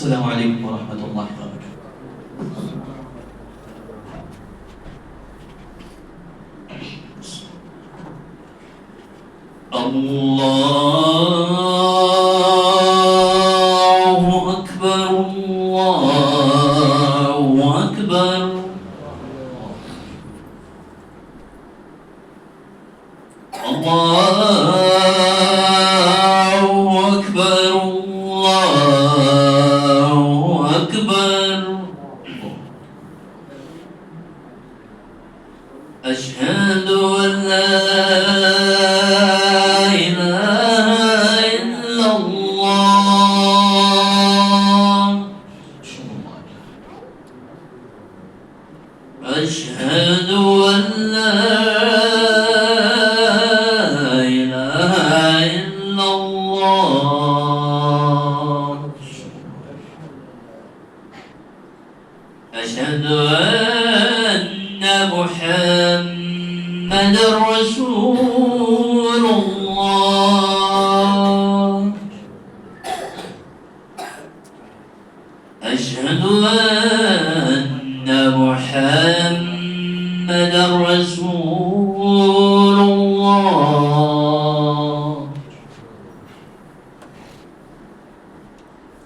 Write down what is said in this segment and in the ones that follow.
السلام عليكم ورحمة الله وبركاته. الله أكبر الله أكبر. الله أكبر الله أكبر. أشهد أن لا إله إلا الله. أشهد أن لا إله إلا الله. أشهد أن محمد رسول الله. أشهد أن محمد رسول الله.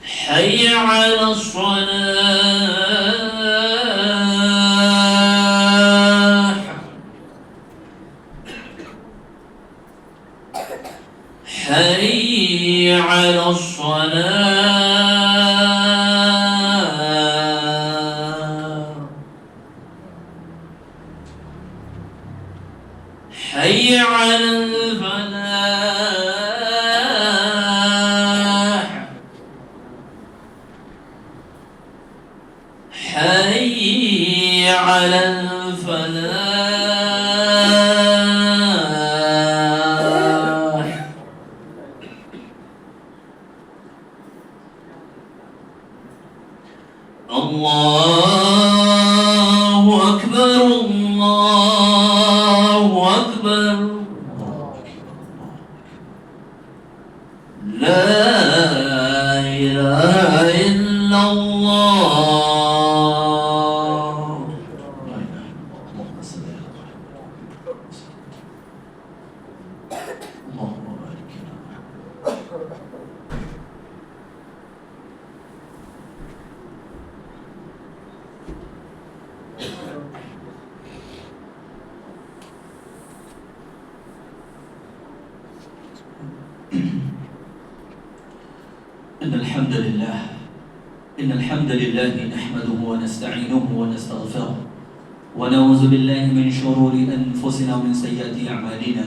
حي على الصلاة. حي على الصلاة. حي على الفلاح. حي على الفلاح. الله أكبر الله أكبر. لا إله إلا الله. اللهم صل على محمد. اللهم بارك لنا. إن الحمد لله نحمده ونستعينه ونستغفره ونعوذ بالله من شرور أنفسنا ومن سيئات أعمالنا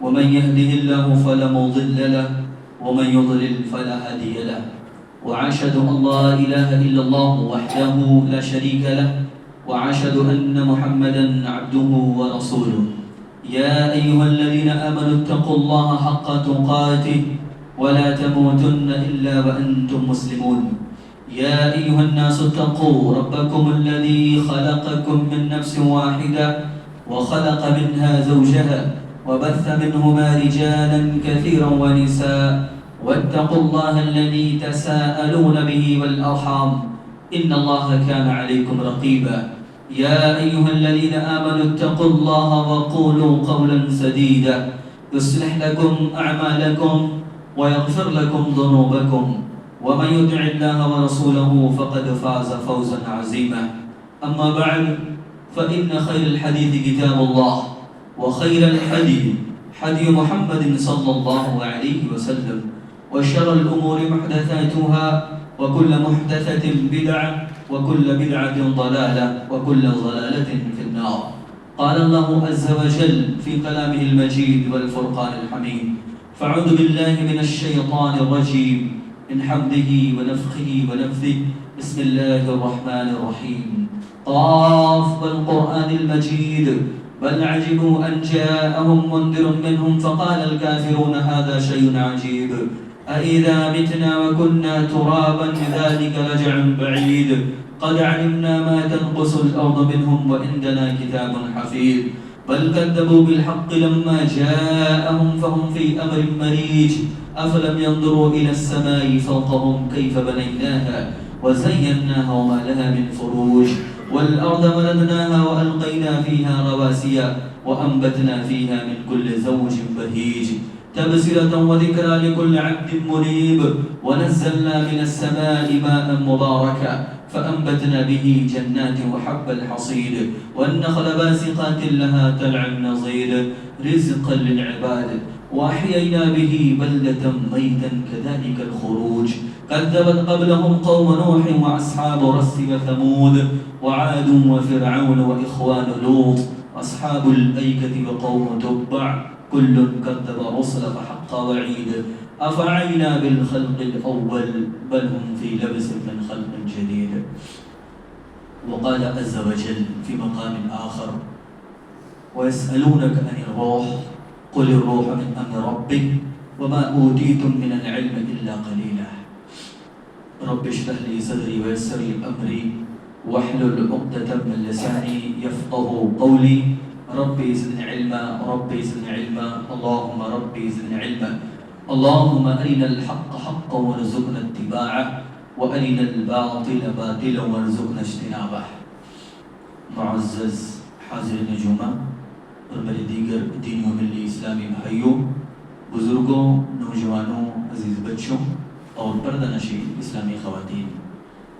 ومن يهده الله فلا مضل له ومن يضلل فلا هادي له وأشهد أن لا إله إلا الله وحده لا شريك له وأشهد أن محمدا عبده ورسوله. يا أيها الذين آمنوا اتقوا الله حق تقاته ولا تموتن إلا وأنتم مسلمون. يا أيها الناس اتقوا ربكم الذي خلقكم من نفس واحدة وخلق منها زوجها وبث منهما رجالا كثيرا ونساء واتقوا الله الذي تساءلون به والأرحام إن الله كان عليكم رقيبا. يا أيها الذين آمنوا اتقوا الله وقولوا قولا سديدا يصلح لكم أعمالكم ويغفر لكم ذنوبكم ومن يطع الله ورسوله فقد فاز فوزا عظيما. أما بعد فإن خير الحديث كتاب الله وخير الهدي هدي محمد صلى الله عليه وسلم وشر الأمور محدثاتها وكل محدثة بدعة وكل بدعة ضلالة وكل ضلالة في النار. قال الله عز وجل في كلامه المجيد والفرقان الحميد: فأعوذ بالله من الشيطان الرجيم من حمده ونفخه ونفثه. بسم الله الرحمن الرحيم. قاف والقرآن المجيد بل عجبوا أن جاءهم منذر منهم فقال الكافرون هذا شيء عجيب أإذا متنا وكنا ترابا ذلك رجع بعيد قد علمنا ما تنقص الأرض منهم وعندنا كتاب حفيظ. بل كذبوا بالحق لما جاءهم فهم في أمر مريج أفلم ينظروا إلى السماء فوقهم كيف بنيناها وزيناها وما لها من فروج والأرض مددناها وألقينا فيها رواسي وأنبتنا فيها من كل زوج بهيج تبصرة وذكرى لكل عبد منيب ونزلنا من السماء ماء مباركا فأنبتنا به جنات وحب الحصيد والنخل باسقات لها طلع نضيد رزقا للعباد وأحيينا به بلدة ميتا كذلك الخروج كذبت قبلهم قوم نوح وأصحاب رس وثمود وعاد وفرعون وإخوان لوط أصحاب الأيكة وقوم تبع كل كذب رسل فحق وعيد أفعينا بالخلق الأول بل هم في لبس من خلق جديد وقال عز وجل في مقام آخر ويسألونك عن الروح قل الروح من أمر ربك وما أوتيتم من العلم إلا قليلا رب اشرح لي صدري ويسر لي أمري واحلل عقدة من لساني يفقه قولي ربي زدني علما ربي زدني علما اللهم ربي زدني علما اللهم أرنا الحق حقا وارزقنا اتباعه وأرنا الباطل باطلا وارزقنا اجتنابه معزز حاضرین جمعہ اور میرے دیگر دینی و ملی اسلامی بھائیوں بزرگوں نوجوانوں عزیز بچوں اور پردہ نشین اسلامی خواتین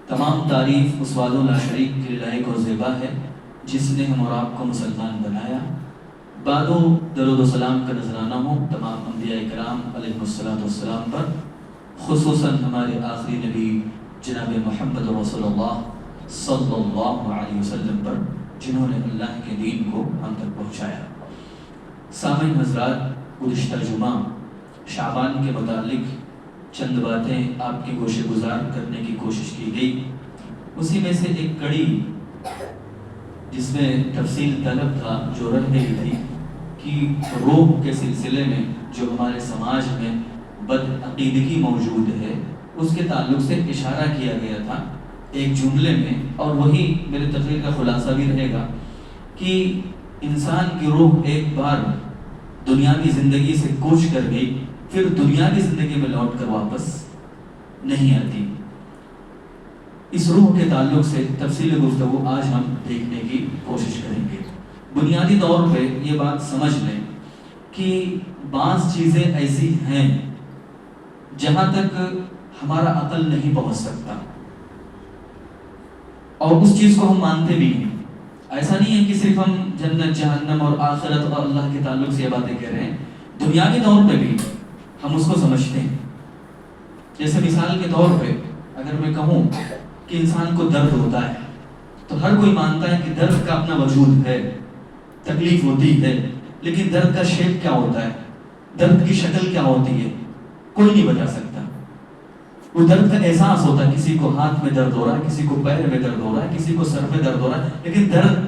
تمام تعریف اس وحدہ لا شریک کے لائق و زیبا ہے جس نے ہم اور آپ کو مسلمان بنایا بعد و درود و سلام کا نذرانہ ہو تمام انبیاء کرام علیہ السلام پر خصوصاً ہمارے آخری نبی جناب محمد رسول اللہ صلی اللہ علیہ وسلم پر جنہوں نے اللہ کے دین کو ہم تک پہنچایا۔ سامعین حضرات، گزشتہ جمعہ شعبان کے متعلق چند باتیں آپ کی گوشے گزار کرنے کی کوشش کی گئی، اسی میں سے ایک کڑی جس میں تفصیل طلب تھا جو رہ گئی تھی کہ روح کے سلسلے میں جو ہمارے سماج میں بدعقیدگی موجود ہے اس کے تعلق سے اشارہ کیا گیا تھا ایک جملے میں، اور وہی میرے تقریر کا خلاصہ بھی رہے گا کہ انسان کی روح ایک بار دنیاوی زندگی سے کوچ کر گئی پھر دنیاوی زندگی میں لوٹ کر واپس نہیں آتی۔ اس روح کے تعلق سے تفصیل گفتگو آج ہم دیکھنے کی کوشش کریں گے۔ بنیادی طور پہ یہ بات سمجھ لیں کہ بعض چیزیں ایسی ہیں جہاں تک ہمارا عقل نہیں پہنچ سکتا اور اس چیز کو ہم مانتے بھی ہیں۔ ایسا نہیں ہے کہ صرف ہم جنت جہنم اور آخرت اور اللہ کے تعلق سے یہ باتیں کہہ رہے ہیں، دنیاوی طور پہ بھی ہم اس کو سمجھتے ہیں۔ جیسے مثال کے طور پہ اگر میں کہوں کہ انسان کو درد ہوتا ہے تو ہر کوئی مانتا ہے کہ درد کا اپنا وجود ہے، تکلیف ہوتی ہے، لیکن درد کا شیپ کیا ہوتا ہے، درد کی شکل کیا ہوتی ہے، کوئی نہیں بتا سکتا۔ وہ درد کا احساس ہوتا ہے، کسی کو ہاتھ میں درد ہو رہا ہے، کسی کو پیر میں درد ہو رہا ہے، کسی کو سر میں درد ہو رہا ہے، لیکن درد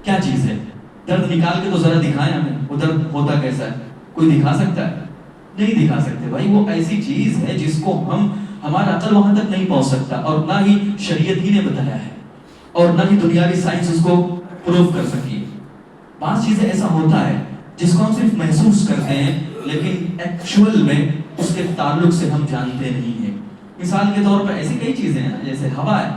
کیا چیز ہے؟ درد نکال کے تو ذرا دکھائیں ہمیں، وہ درد ہوتا کیسا ہے؟ کوئی دکھا سکتا ہے؟ نہیں دکھا سکتے بھائی۔ وہ ایسی چیز ہے جس کو ہمارا عقل وہاں تک نہیں پہنچ سکتا، اور نہ ہی شریعت ہی نے بتایا ہے، اور نہ ہی دنیاوی سائنس اس کو پروف کر سکی۔ بعض چیزیں ایسا ہوتا ہے جس کو ہم صرف محسوس کرتے ہیں لیکن ایکچوئل میں اس کے تعلق سے ہم جانتے نہیں ہیں۔ مثال کے طور پر ایسی کئی چیزیں ہیں، جیسے ہوا ہے،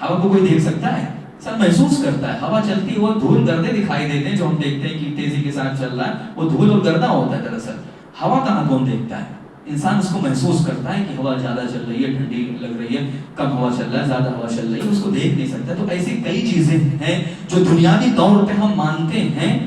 ہوا کو کوئی دیکھ سکتا ہے؟ سب محسوس کرتا ہے۔ ہوا چلتی ہے، وہ دھول گردے دکھائی دیتے ہیں جو ہم دیکھتے ہیں کہ تیزی کے ساتھ چل رہا ہے، وہ دھول اور گردہ ہوتا ہے دراصل۔ ہوا کہاں کون دیکھتا ہے؟ انسان اس کو محسوس کرتا ہے کہ ہوا زیادہ چل رہی ہے، ٹھنڈی لگ رہی ہے، کم ہوا چل رہا ہے، زیادہ ہوا چل رہی ہے، اس کو دیکھ نہیں سکتا۔ تو ایسی کئی چیزیں ہیں جو بنیادی طور پہ ہم مانتے ہیں،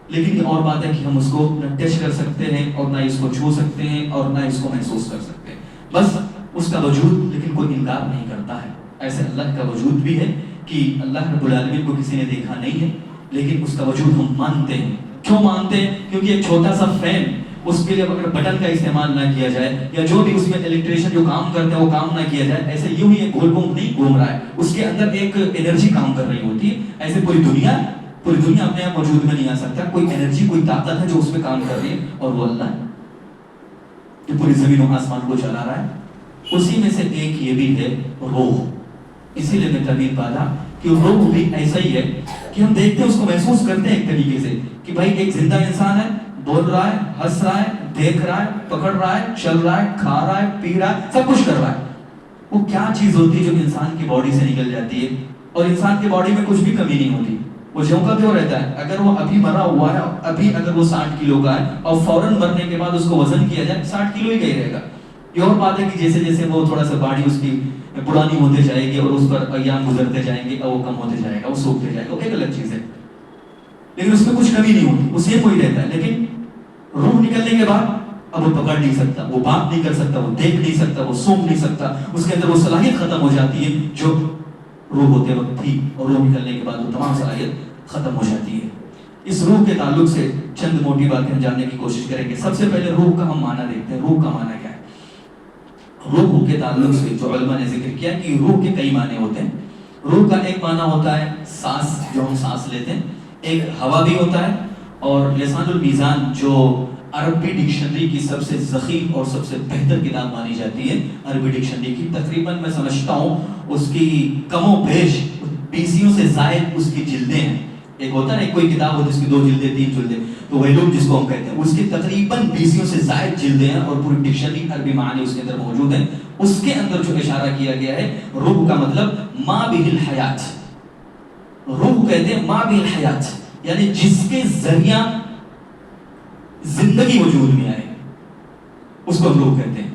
لیکن یہ اور بات ہے کہ ہم اس کو نہ ٹچ کر سکتے ہیں اور نہ اس کو چھو سکتے ہیں اور نہ اس کو محسوس کر سکتے ہیں۔ بس اس کا وجود لیکن کوئی انکار نہیں کرتا ہے۔ ایسے اللہ کا وجود بھی ہے کہ اللہ رب العالمین کو کسی نے دیکھا نہیں ہے، لیکن اس کا وجود ہم مانتے ہیں۔ کیوں مانتے ہیں؟ کیونکہ ایک چھوٹا سا فین، اس کے لیے اگر بٹن کا استعمال نہ کیا جائے یا جو بھی اس میں الیکٹریشین جو کام کرتے ہیں وہ کام نہ کیا جائے، ایسے یوں ہی ایک گول گھوم نہیں گھوم رہا ہے، اس کے اندر ایک انرجی کام کر رہی ہوتی ہے۔ ایسے پوری دنیا اپنے آپ وجود میں نہیں آ سکتا، کوئی انرجی، کوئی طاقت ہے جو اس میں کام کر رہی ہے، اور وہ اللہ ہے جو پوری زمین و آسمان کو چلا رہا ہے۔ اسی میں سے ایک یہ بھی ہے روح۔ اسی لیے میں ترغیب پالا کہ روح بھی ایسا ہی ہے کہ ہم دیکھتے ہیں اس کو محسوس کرتے ہیں ایک طریقے سے کہ بھائی ایک زندہ انسان ہے، بول رہا ہے، ہنس رہا ہے، دیکھ رہا ہے، پکڑ رہا ہے، چل رہا ہے، کھا رہا ہے، پی رہا ہے، سب کچھ کر رہا ہے. وہ کیا چیز ہوتی ہے جو انسان کی باڈی سے نکل جاتی ہے اور انسان کی باڈی میں کچھ بھی کمی نہیں ہوتی، وہ جیوں کا کیوں رہتا ہے. اگر وہ ابھی مرا ہوا ہے، ابھی اگر وہ 60 کلو کا ہے اور فوراً مرنے کے بعد اس کو وزن کیا جائے 60 کلو ہی کا ہی رہے گا. یہ اور بات ہے کہ جیسے جیسے وہ تھوڑا سا باڈی اس کی پرانی ہوتے جائے گی اور اس پر ایام گزرتے جائیں گے اور وہ کم ہوتے جائے گا، وہ سوکھتے جائے گا، وہ ایک الگ چیز ہے، لیکن اس میں کچھ کمی نہیں ہوتی، وہ سیم وہی رہتا ہے. لیکن روح نکلنے کے بعد اب وہ پکڑ نہیں سکتا، وہ بات نہیں کر سکتا، وہ دیکھ نہیں سکتا، وہ سونگ نہیں سکتا، اس کے اندر وہ صلاحیت ختم ہو جاتی ہے جو روح ہوتے وقت تھی، اور روح نکلنے کے بعد وہ تمام صلاحیت ختم ہو جاتی ہے. اس روح کے تعلق سے چند موٹی باتیں ہم جاننے کی کوشش کریں گے. سب سے پہلے روح کا ہم معنی دیکھتے ہیں. روح کا معنی کیا ہے؟ روح کے تعلق سے جو علماء نے ذکر کیا کہ روح کے کئی معنی ہوتے ہیں. روح کا ایک معنی ہوتا ہے سانس، جو ہم سانس لیتے ہیں، ایک ہوا بھی ہوتا ہے، اور لسان المیزان جو عربی ڈکشنری کی سب سے ضخیم اور سب سے بہتر کتاب مانی جاتی ہے، عربی ڈکشنری کی تقریباً میں سمجھتا ہوں اس کی کم و بیش 20 سے زائد اس کی جلدیں ہیں. ایک ہوتا ہے کوئی کتاب ہوتی ہے جس کی 2 جلدیں 3 جلدیں، تو وہی لوگ جس کو ہم کہتے ہیں، اس کی تقریباً 20 سے زائد جلدیں ہیں اور پوری ڈکشنری عربی معنی اس کے اندر موجود ہیں. اس کے اندر جو اشارہ کیا گیا ہے روح کا مطلب ما بہ الحیات. روح کہتے ہیں ما بہ الحیات، یعنی جس کے ذریعہ زندگی وجود میں آئے اس کو ہم روح کہتے ہیں.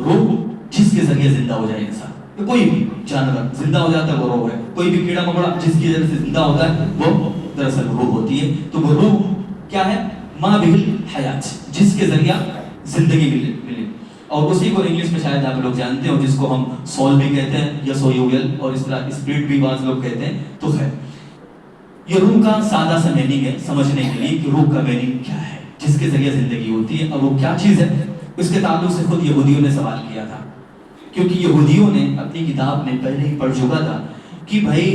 روح جس کے ذریعے زندہ ہو جائے انسان، کوئی بھی جانور زندہ ہو جاتا ہے وہ روح ہے. کوئی بھی کیڑا مکوڑا جس کی وجہ سے زندہ ہوتا ہے وہ دراصل روح ہوتی ہے. تو وہ روح کیا ہے؟ ما بہ الحیات، جس کے ذریعہ زندگی ملے. اور اسی کو انگلش میں شاید آپ لوگ جانتے ہو جس کو ہم سول بھی کہتے ہیں یا سویوگل، اور اس طرح اسپرٹ بھی بعض لوگ کہتے ہیں. تو خیر یہ روح کا سادہ سا میننگ ہے سمجھنے کے لیے کہ روح کا میننگ کیا ہے، جس کے ذریعے زندگی ہوتی ہے. اور وہ کیا چیز ہے، اس کے تعلق سے خود یہودیوں نے سوال کیا تھا، کیونکہ یہودیوں نے اپنی کتاب میں پہلے ہی پڑھ چکا تھا کہ بھائی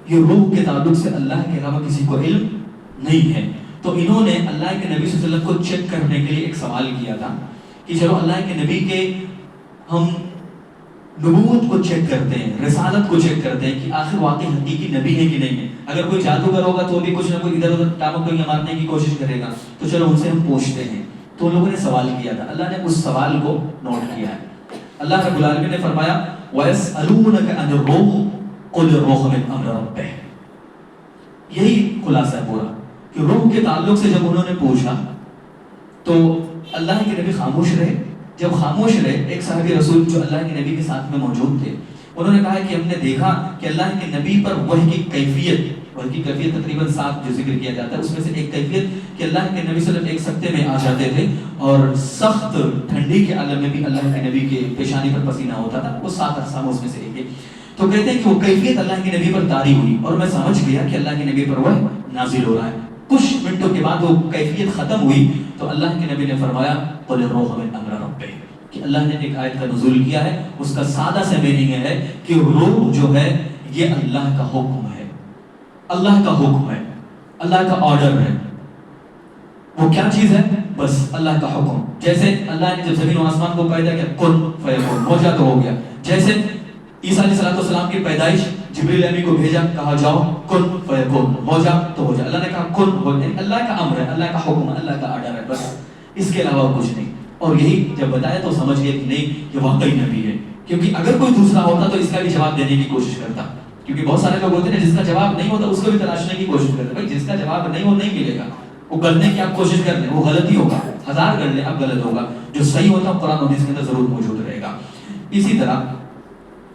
یہ روح کے تعلق سے اللہ کے علاوہ کسی کو علم نہیں ہے. تو انہوں نے اللہ کے نبی صلی اللہ علیہ وسلم کو چیک کرنے کے لیے ایک سوال کیا تھا کہ چلو اللہ کے نبی کے ہم نبوت کو چیک کرتے ہیں، رسالت کو چیک کرتے ہیں کہ آخر واقعی حقیقی نبی ہے کہ نہیں ہے. اگر کوئی جادوگر ہوگا تو بھی کچھ نہ کوئی ادھر ادھر ٹامک کو مارنے کی کوشش کرے گا، تو چلو ان سے ہم پوچھتے ہیں. تو ان لوگوں نے سوال کیا تھا، اللہ نے اس سوال کو نوٹ کیا ہے. اللہ رب العالمین نے فرمایا وَيَسْأَلُونَكَ عَنِ الرُّوحِ قُلِ الرُّوحُ مِنْ أَمْرِ رَبِّهِ. یہی خلاصہ ہے پورا کہ روح کے تعلق سے جب انہوں نے پوچھا تو اللہ کے نبی خاموش رہے. جب خاموش رہے، ایک صحابی رسول جو اللہ کے نبی کے ساتھ میں موجود تھے انہوں نے کہا کہ ہم نے دیکھا کہ اللہ کے نبی پر وحی کی کیفیت تقریباً 7 جو ذکر کیا جاتا ہے اس میں سے ایک کیفیت کہ اللہ کے نبی صلی اللہ علیہ وسلم ایک سکتے میں آ جاتے تھے اور سخت ٹھنڈی کے عالم میں بھی اللہ کے نبی کے پیشانی پر پسینہ ہوتا تھا. وہ 7 اقسام اس میں سے ایک ہے. تو کہتے ہیں کہ وہ کیفیت اللہ کے نبی پر طاری ہوئی اور میں سمجھ گیا کہ اللہ کے نبی پر وہ نازل ہو رہا ہے. کچھ منٹوں کے بعد وہ کیفیت ختم ہوئی تو اللہ کے نبی نے فرمایا قُلِ الرُّوحُ مِنْ أَمْرِ رَبِّهِ، کہ اللہ نے ایک آیت کا نزول کیا ہے. اس کا سادہ سا میننگ ہے کہ روح جو ہے یہ اللہ کا حکم ہے، اللہ کا حکم ہے، اللہ کا آرڈر ہے. وہ کیا چیز ہے؟ بس اللہ کا حکم. جیسے اللہ نے جب زمین و آسمان کو پیدا کیا کن فیکون، ہو جا تو ہو گیا. جیسے عیسیٰ علیہ السلام کی پیدائش جبریل امین کو بھیجا، کہا جاؤ کن فیکون، ہو جا تو ہو جا. اللہ نے کہا کن ہو جا. اللہ کا امر ہے، اللہ کا حکم ہے، اللہ کا آرڈر ہے، بس اس کے علاوہ کچھ نہیں. اور یہی جب بتایا تو سمجھ گئے کہ نہیں یہ واقعی نبی ہے. کیونکہ اگر کوئی دوسرا ہوتا تو اس کا بھی جواب دینے کی کوشش کرتا. کیونکہ بہت سارے لوگ ہوتے ہیں جس کا جواب نہیں ہوتا اس کو بھی تلاشنے کی کوشش کرتے. بھائی جس کا جواب نہیں وہ نہیں ملے گا، وہ کرنے کی آپ کوشش کر لیں، وہ غلطی ہوگا. 1000 کر لیں اب غلط ہوگا. جو صحیح ہوتا قرآن و حدیث کے اندر ضرور موجود رہے گا. اسی طرح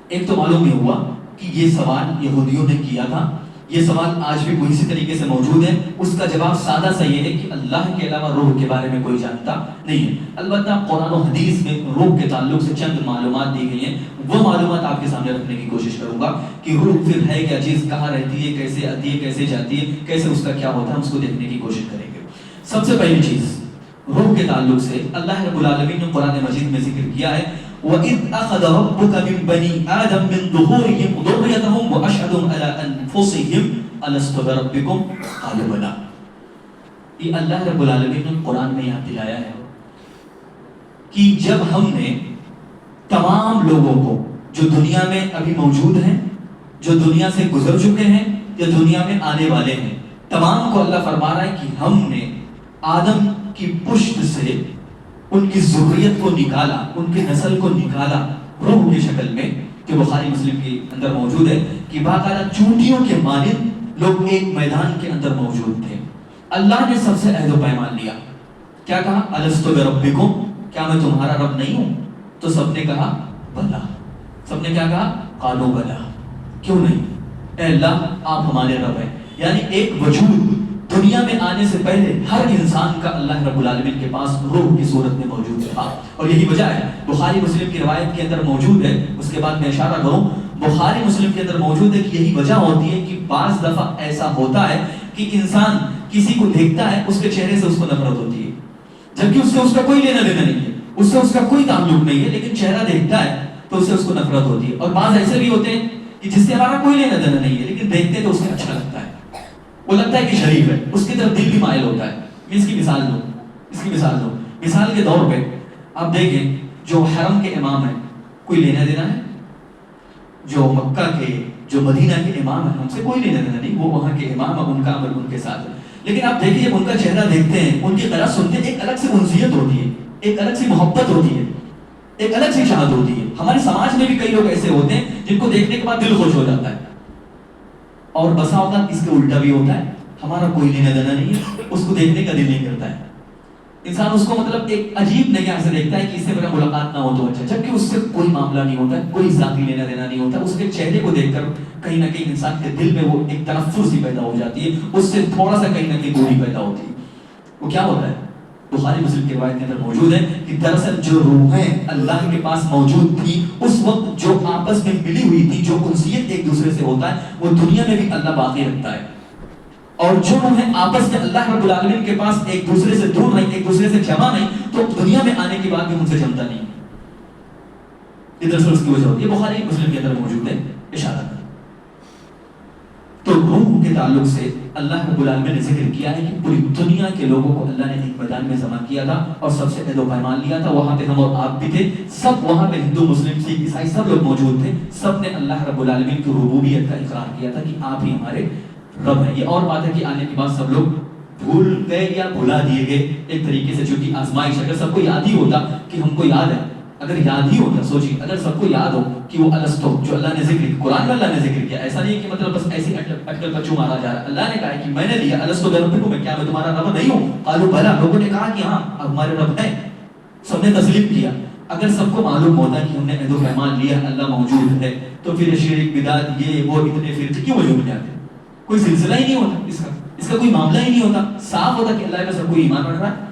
ایک تو معلوم یہ ہوا کہ یہ سوال یہودیوں نے کیا تھا. یہ سوال آج بھی اسی طریقے سے موجود ہے. اس کا جواب سادہ سا یہ ہے کہ اللہ کے علاوہ روح کے بارے میں کوئی جانتا نہیں ہے. البتہ قرآن و حدیث میں روح کے تعلق سے چند معلومات دی گئی ہیں، وہ معلومات آپ کے سامنے رکھنے کی کوشش کروں گا کہ روح پھر ہے کیا چیز، کہاں رہتی ہے، کیسے آتی ہے، کیسے جاتی ہے، کیسے اس کا کیا ہوتا ہے، ہم اس کو دیکھنے کی کوشش کریں گے. سب سے پہلی چیز روح کے تعلق سے اللہ رب العالمین نے قرآن مجید میں ذکر کیا ہے وَإِذْ أَخَذَ رَبُّكَ مِنْ بَنِي آدَمَ مِنْ ظُهُورِهِمْ ذُرِّيَّتَهُمْ وَأَشْهَدُهُمْ عَلَىٰ أَنفُسِهِمْ أَلَسْتُ بِرَبِّكُمْ قَالُوا بَلَىٰ. یہ اللہ رب العالمین نے قرآن میں یاد دلایا ہے کہ جب ہم نے تمام لوگوں کو جو دنیا میں ابھی موجود ہیں جو دنیا سے گزر چکے ہیں یا دنیا میں آنے والے ہیں، تمام کو اللہ فرما رہا ہے کہ ہم نے آدم کی پشت سے ان کی ذریت کو نکالا، ان کی نسل کو نکالا روح کی شکل میں، کہ بخاری مسلم کے اندر موجود ہے کہ باقاعدہ چونٹیوں کے مانند لوگ ایک میدان کے اندر موجود تھے۔ اللہ نے سب سے عہد و پیمان لیا، کیا کہا؟ الستو بربکم، کیا میں تمہارا رب نہیں ہوں؟ تو سب نے کہا بلا۔ سب نے کیا کہا؟ قالوا بلا، کیوں نہیں؟ اے اللہ آپ ہمارے رب ہیں۔ یعنی ایک وجود دنیا میں آنے سے پہلے ہر انسان کا اللہ رب العالمین کے پاس روح کی صورت میں موجود تھا، اور یہی وجہ ہے بخاری مسلم کی روایت کے اندر موجود ہے، اس کے بعد میں اشارہ کروں، بخاری مسلم کے اندر موجود ہے کہ یہی وجہ ہوتی ہے کہ بعض دفعہ ایسا ہوتا ہے کہ انسان کسی کو دیکھتا ہے، اس کے چہرے سے اس کو نفرت ہوتی ہے، جبکہ اس سے اس کا کوئی لینا دینا نہیں ہے، اس سے اس کا کوئی تعلق نہیں ہے، لیکن چہرہ دیکھتا ہے تو اس سے اس کو نفرت ہوتی ہے۔ اور بعض ایسے بھی ہوتے ہیں کہ جس سے ہمارا کوئی لینا دینا نہیں ہے، لیکن دیکھتے تو اس سے اچھا لگتا ہے، وہ لگتا ہے کہ شریف ہے، اس کی طرف دل بھی مائل ہوتا ہے۔ اس کی مثال دو، مثال کے طور پہ آپ دیکھیں جو حرم کے امام ہیں، کوئی لینا دینا ہے؟ جو مکہ کے، جو مدینہ کے امام ہیں، ہم سے کوئی لینا دینا نہیں، وہ وہاں کے امام ہیں، ان کا عمل ان کے ساتھ ہے۔ لیکن آپ دیکھیے جب ان کا چہرہ دیکھتے ہیں، ان کی قرأت سنتے ہیں، ایک الگ سی انسیت ہوتی ہے، ایک الگ سی محبت ہوتی ہے، ایک الگ سی چاہت ہوتی ہے۔ ہمارے سماج میں بھی کئی لوگ ایسے ہوتے ہیں جن کو دیکھنے کے بعد دل خوش ہو جاتا ہے، اور بسا اوقات اس کے الٹا بھی ہوتا ہے، ہمارا کوئی لینا دینا نہیں ہے، اس کو دیکھنے کا دل نہیں کرتا ہے، انسان اس کو مطلب ایک عجیب نگاہ سے دیکھتا ہے کہ اس سے میرا ملاقات نہ ہو تو اچھا، جبکہ اس سے کوئی معاملہ نہیں ہوتا ہے، کوئی ذاتی لینا دینا نہیں ہوتا۔ اس کے چہرے کو دیکھ کر کہیں نہ کہیں انسان کے دل میں وہ ایک تنفر سی پیدا ہو جاتی ہے، اس سے تھوڑا سا کہیں نہ کہیں دوری پیدا ہوتی ہے۔ وہ کیا ہوتا ہے؟ بخاری مسلم کی روایت کے اندر موجود ہے کہ دراصل جو روحیں اللہ کے پاس موجود تھی اس وقت، جو آپس میں ملی ہوئی تھی، جو انسیت ایک دوسرے سے ہوتا ہے، وہ دنیا میں بھی اللہ باقی رکھتا ہے، اور جو روحیں آپس میں اللہ رب العالمین کے پاس ایک دوسرے سے دور نہیں، ایک دوسرے سے جمع نہیں، تو دنیا میں آنے کے بعد بھی ان سے جمتا نہیں۔ یہ دراصل اس کی وجہ ہوتی ہے، بخاری مسلم کے اندر موجود ہے، اشارہ کر۔ تو روح کے تعلق سے اللہ رب العالمین نے ذکر کیا ہے کہ پوری دنیا کے لوگوں کو اللہ نے ایک میدان میں جمع کیا تھا اور سب سے عہد و پیمان لیا تھا، وہاں پہ ہم اور آپ بھی تھے، سب وہاں پہ ہندو مسلم سکھ عیسائی سب لوگ موجود تھے، سب نے اللہ رب العالمین کی ربوبیت کا اقرار کیا تھا کہ آپ ہی ہمارے رب ہے۔ یہ اور بات ہے کہ آنے کے بعد سب لوگ بھول گئے یا بھلا دیے گئے ایک طریقے سے، چونکہ آزمائش، اگر سب کو یاد ہی ہوتا کہ ہم کو یاد ہے، اگر یاد ہی ہوتا، سوچیے اگر سب کو یاد ہو کہ وہ الستو جو اللہ نے ذکر، قرآن میں اللہ نے ذکر کیا، ایسا نہیں کہ مطلب بس ایسی اٹکل پچو مارا جا رہا ہے، اللہ نے کہا کہ میں نے دیا الستو بربکم، میں کیا میں تمہارا رب نہیں ہوں؟ قالوا بلا، لوگوں نے کہا کہ ہاں ہمارے رب ہیں، سب نے تسلیم کیا۔ اگر سب کو معلوم ہوتا کہ ہم نے عہد و پیمان لیا، اللہ موجود ہے، تو پھر شرک بدعت یہ وہ اتنے فرقے کیوں وجود میں آتے؟ کوئی سلسلہ ہی نہیں ہوتا اس کا کوئی معاملہ ہی نہیں ہوتا، صاف ہوتا کہ اللہ کا سب کوئی ایمان رکھ رہا ہے۔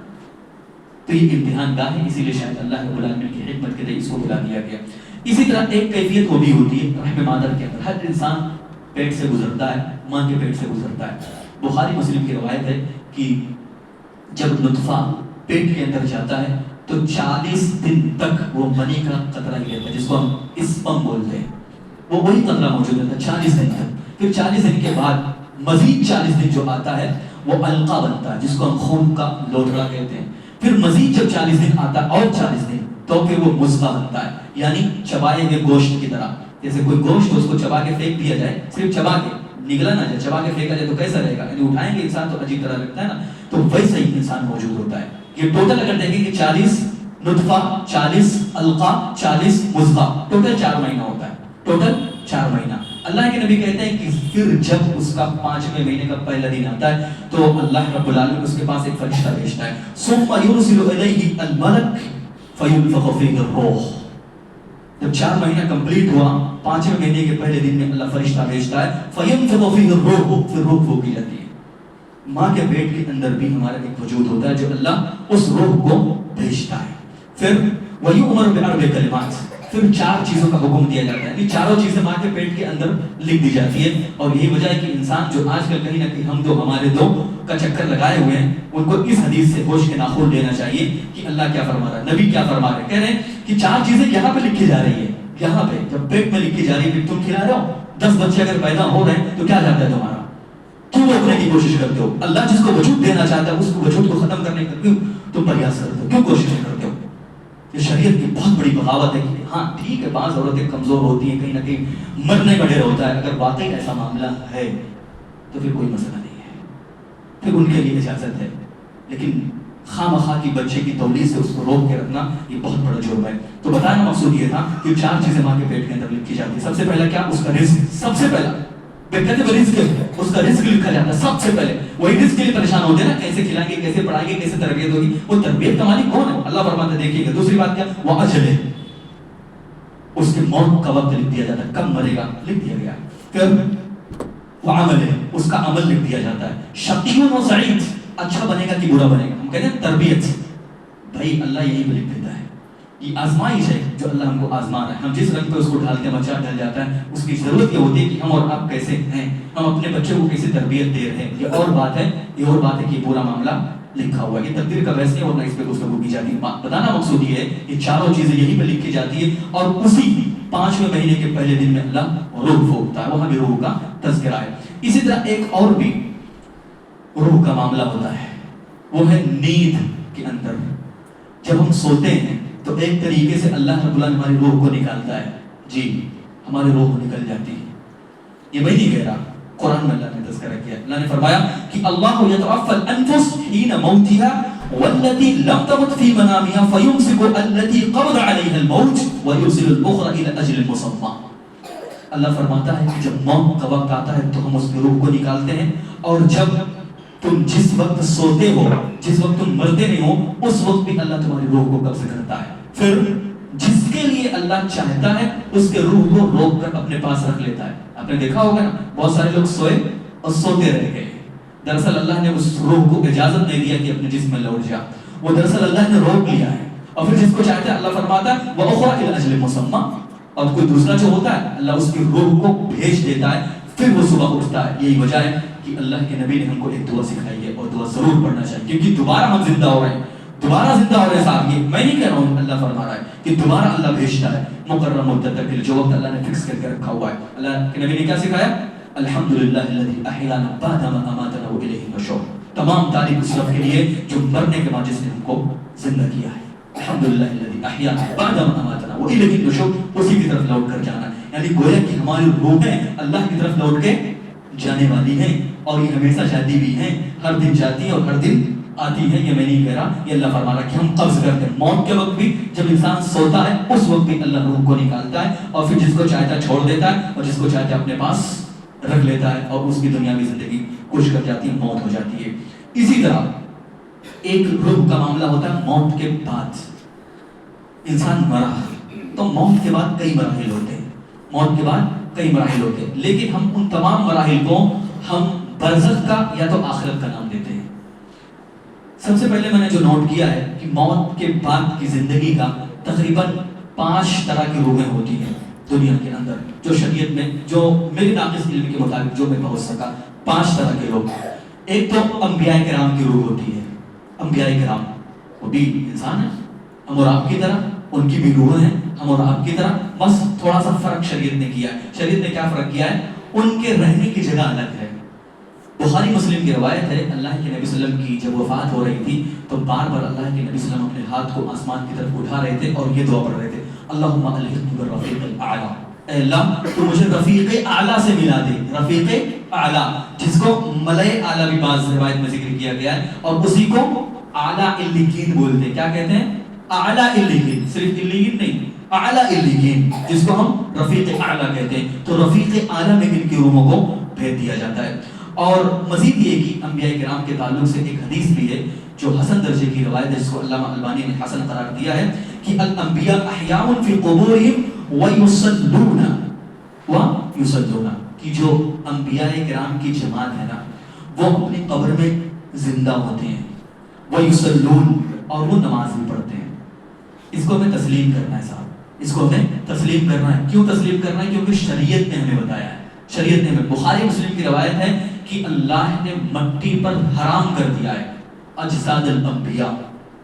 تو یہ امتحان گاہ ہے، اسی لیے شاید اللہ رب العالمین کی حکمت کے لیے اس کو بلا دیا گیا۔ اسی طرح ایک کیفیت وہ بھی ہوتی ہے رحم مادر کے اندر، ہر انسان پیٹ سے گزرتا ہے، ماں کے پیٹ سے گزرتا ہے۔ بخاری مسلم کی روایت ہے کہ جب نطفہ پیٹ کے اندر جاتا ہے تو 40 دن تک وہ منی کا قطرہ ہی رہتا ہے، جس کو ہم اسپم بولتے ہیں، وہ وہی قطرہ موجود رہتا ہے 40 دن تک۔ پھر 40 دن کے بعد مزید 40 دن جو آتا ہے وہ علقہ بنتا ہے، جس کو ہم خون کا لوتھڑا کہتے ہیں۔ پھر مزید جب 40 دن آتا ہے اور 40 دن، تو پھر وہ مضغہ بنتا ہے، یعنی چبائے ہوئے گوشت کی طرح، جیسے کوئی گوشت اس کو چبا کے پھینک دیا جائے، صرف چبا کے نگلا نہ جائے، چبا کے پھینکا جائے تو کیسا رہے گا، یعنی اٹھائیں گے انسان تو عجیب طرح لگتا ہے نا، تو ویسا ہی انسان موجود ہوتا ہے۔ یہ ٹوٹل اگر دیکھیں کہ 40 نطفہ، 40 علقہ، 40 مضغہ، ٹوٹل 4 مہینہ ہوتا ہے، ٹوٹل 4 مہینہ۔ اللہ کے نبی کہتے ہیں کہ پھر جب اس کا 5ویں مہینے کا پہلا دن آتا ہے تو اللہ رب العالمین اس کے پاس ایک فرشتہ بھیجتا ہے، ثم يرسل الیہ الملک فینفخ فیہ الروح۔ جب 4 مہینہ کمپلیٹ ہوا، 5ویں مہینے کے پہلے دن میں اللہ فرشتہ بھیجتا ہے، فینفخ فیہ الروح، پھر روح پھونکی جاتی ہے۔ ماں کے پیٹ کے اندر بھی ہمارا ایک وجود ہوتا ہے جو اللہ اس روح کو بھیجتا ہے۔ پھر ویؤمر باربع کلمات، پھر 4 چیزوں کا حکم دیا جاتا ہے، یہ چاروں چیزیں ماں کے پیٹ کے اندر لکھ دی جاتی ہے۔ اور یہی وجہ ہے کہ انسان جو آج کل کہیں نہ کہیں ہم جو ہمارے دو کا چکر لگائے ہوئے ہیں، ان کو اس حدیث سے ہوش کے ناخن لینا چاہیے کہ اللہ کیا فرما رہا ہے، نبی کیا فرما رہے ہیں۔ کہہ رہے ہیں کہ 4 چیزیں یہاں پہ لکھی جا رہی ہے، یہاں پہ جب پیٹ میں لکھی جا رہی ہے، پھر تم کھلا رہے ہو، 10 بچے اگر پیدا ہو رہے ہیں تو کیا جاتا ہے تمہارا، کیوں روکنے کی کوشش کرتے ہو؟ اللہ جس کو وجود دینا چاہتا ہے اس کو وجود کو ختم کرنے کا کیوں تم پریاس کرتے ہو، کیوں کوشش کرتے ہو؟ یہ شریعت کی بہت بڑی بغاوت ہے کہ ہاں ٹھیک ہے، بعض عورتیں کمزور ہوتی ہیں، کہیں نہ کہیں مرنے کا ڈر ہوتا ہے، اگر واقعی ایسا معاملہ ہے تو پھر کوئی مسئلہ نہیں ہے، پھر ان کے لیے اجازت ہے، لیکن خواہ مخواہ کی بچے کی تولید سے اس کو روک کے رکھنا یہ بہت بڑا جرم ہے۔ تو بتانا مقصود یہ تھا کہ 4 چیزیں ماں کے پیٹ کے اندر لکھی جاتی ہے۔ سب سے پہلا کیا؟ اس کا رزق، سب سے پہلا رزق، اس کا رزق لکھا جاتا ہے سب سے پہلے۔ وہی رزق کے لیے پریشان ہوتے ہیں نا، کیسے کھلائیں گے، کیسے پڑھائیں گے، کیسے تربیت ہوگی، وہ تربیت کا مالک کون ہے؟ اللہ فرماتے ہیں دیکھیے گا۔ دوسری بات کیا؟ وہ اجل ہے، اس کے موت کا وقت لکھ دیا جاتا ہے، کب مرے گا لکھ دیا گیا۔ پھر وہ عمل ہے، اس کا عمل لکھ دیا جاتا ہے، شقی و سعید، اچھا بنے گا کہ برا بنے گا۔ ہم کہتے ہیں تربیت، بھائی اللہ یہی پہ لکھ دیتا ہے، یہ آزمائش ہے جو اللہ ہم کو آزما رہا ہے۔ ہم جس رنگ پہ اس کو ڈالتے ہیں بچہ ڈل جاتا ہے، اس کی ضرورت یہ ہوتی ہے کہ ہم اور آپ کیسے ہیں، ہم اپنے بچے کو کیسے تربیت دے رہے ہیں۔ یہ اور بات ہے، یہ اور بات ہے کہ پورا معاملہ لکھا ہوا ہے، یہ تقدیر کا بحث نہیں، اور نہ اس پہ گفتگو کی جاتی ہے۔ بتانا مقصود یہ ہے کہ چاروں چیزیں یہی پہ لکھی جاتی ہے، اور اسی 5ویں مہینے کے پہلے دن میں اللہ روح پھونکتا ہے، وہاں بھی روح کا تذکرہ ہے۔ اسی طرح ایک اور بھی روح کا معاملہ ہوتا ہے، وہ ہے نیند کے اندر۔ جب ہم سوتے ہیں تو ایک طریقے سے اللہ رب العالمین ہماری روح کو نکالتا ہے، جی ہماری روح نکل جاتی ہے۔ یہ میں نہیں کہہ رہا، قرآن میں اللہ نے تذکرہ کیا، اللہ نے فرمایا کہ اللہ یتوفی الانفس حین موتها والتي لم تمت في منامها فيمسك التي قبض عليها الموت ويرسل الاخرى الى اجل مسمى۔ اللہ فرماتا ہے کہ جب موت کا وقت آتا ہے تو ہم اس کی روح کو نکالتے ہیں، اور جب تم جس وقت سوتے ہو، جس وقت تم مرتے نہیں ہو، اس وقت بھی اللہ تمہاری روح کو قبض کرتا ہے۔ پھر جس کے لیے اللہ چاہتا ہے اس کے روح کو روک کر اپنے پاس رکھ لیتا ہے۔ آپ نے دیکھا ہوگا نا، بہت سارے لوگ سوئے اور سوتے رہ گئے، دراصل اللہ نے اس روح کو اجازت نہیں دیا کہ اپنے جسم میں لوٹ جا، وہ دراصل اللہ نے روک لیا ہے۔ اور پھر جس کو چاہتا ہے اللہ فرماتا ہے وَأُخْرَى إِلَى أَجْلٍ مُّسَمًّى، اور کوئی دوسرا جو ہوتا ہے اللہ اس کی روح کو بھیج دیتا ہے، پھر وہ صبح اٹھتا ہے۔ یہی وجہ ہے کہ اللہ کے نبی نے ہم کو ایک دعا سکھائی ہے، اور دعا ضرور پڑھنا چاہیے، کیونکہ دوبارہ ہم زندہ ہو رہے ہیں، دوبارہ زندہ ہو رہے ہیں صاحب۔ یہ میں نہیں کہہ رہا ہوں، اللہ فرما رہا ہے کہ دوبارہ اللہ بھیجتا ہے مقررہ مدت تک، جو وقت اللہ نے فکس کر کے رکھا ہوا ہے۔ اللہ کے نبی نے کیا سکھایا؟ الحمدللہ الذی احیانا بعد ما اماتنا والیہ النشور۔ تمام تعریف اس رب کے لیے جو مرنے کے بعد جس نے ہم کو زندہ کیا ہے۔ الحمدللہ الذی احیانا بعد ما اماتنا والیہ النشور، اسی کی طرف لوٹ کر جانا، یعنی گویا کہ ہماری روحیں اللہ کی طرف لوٹ کے جانے والی ہیں، اور یہ ہمیشہ جاتی بھی ہیں، ہر دن جاتی ہیں اور ہر دن آتی ہے۔ یہ میں نہیں کہہ رہا، یہ اللہ فرما رہا کہ ہم قبض کرتے ہیں موت کے وقت بھی، جب انسان سوتا ہے اس وقت بھی اللہ روح کو نکالتا ہے، اور پھر جس کو چاہتا ہے چھوڑ دیتا ہے، اور جس کو چاہتا ہے اپنے پاس رکھ لیتا ہے، اور اس کی دنیاوی زندگی کچھ کر جاتی ہے، موت ہو جاتی ہے۔ اسی طرح ایک روح کا معاملہ ہوتا ہے موت کے بعد۔ انسان مرا تو موت کے بعد کئی مراحل ہوتے ہیں، موت کے بعد کئی مراحل ہوتے ہیں، لیکن ہم ان تمام مراحل کو ہم برزخ کا یا تو آخرت کا نام دیتے ہیں۔ سب سے پہلے میں نے جو نوٹ کیا ہے کہ موت کے بعد کی زندگی کا تقریباً 5 طرح کی روحیں ہوتی ہیں دنیا کے اندر، جو شریعت میں، جو میرے ناقص علم کے مطابق جو میں پہنچ سکا، 5 طرح کے لوگ۔ ایک تو انبیاء کرام کی روح ہوتی ہے، انبیاء کرام وہ بھی انسان ہے ہم اور آپ کی طرح، ان کی بھی روح ہیں ہم اور آپ کی طرح، بس تھوڑا سا فرق شریعت نے کیا ہے۔ شریعت نے کیا فرق کیا ہے؟ ان کے رہنے کی جگہ الگ ہے۔ بخاری مسلم کی روایت ہے، اللہ کے نبی صلی اللہ علیہ وسلم کی جب وفات ہو رہی تھی تو بار بار اللہ کے نبی صلی اللہ علیہ وسلم اپنے ہاتھ کو آسمان کی طرف اٹھا رہے تھے اور یہ دعا پڑھ رہے تھے، اللہم الحقنی بالرفیق الاعلی، اے اللہ تو مجھے رفیق اعلیٰ سے ملا دے، رفیق اعلیٰ جس کو ملائے اعلیٰ بھی بعض روایت میں ذکر کیا گیا ہے، اور اسی کو اعلیٰ علیین بولتے ہیں۔ کیا کہتے ہیں؟ اعلیٰ علیین، صرف علیین نہیں، اعلیٰ علیین، جس کو ہم رفیق اعلیٰ کہتے ہیں۔ تو رفیق اعلیٰ میں ان کی روحوں کو بھیج دیا جاتا ہے۔ اور مزید یہ کہ انبیاء کرام کے تعلق سے ایک حدیث بھی ہے جو حسن درجے کی روایت ہے، جس کو علامہ البانی نے حسن قرار دیا ہے کہ الانبیاء احیاء فی قبورہم ویصلون کہ جو انبیاء کرام کی جماعت ہے نا وہ اپنی قبر میں زندہ ہوتے ہیں، ویصلون اور وہ نماز بھی پڑھتے ہیں۔ اس کو ہمیں تسلیم کرنا ہے صاحب، اس کو ہمیں تسلیم کرنا ہے۔ کیوں تسلیم کرنا ہے؟ کیونکہ شریعت نے ہمیں بتایا ہے، شریعت نے ہمیں، بخاری مسلم کی روایت ہے کہ اللہ نے مٹی پر حرام کر دیا ہے اجساد الانبیاء،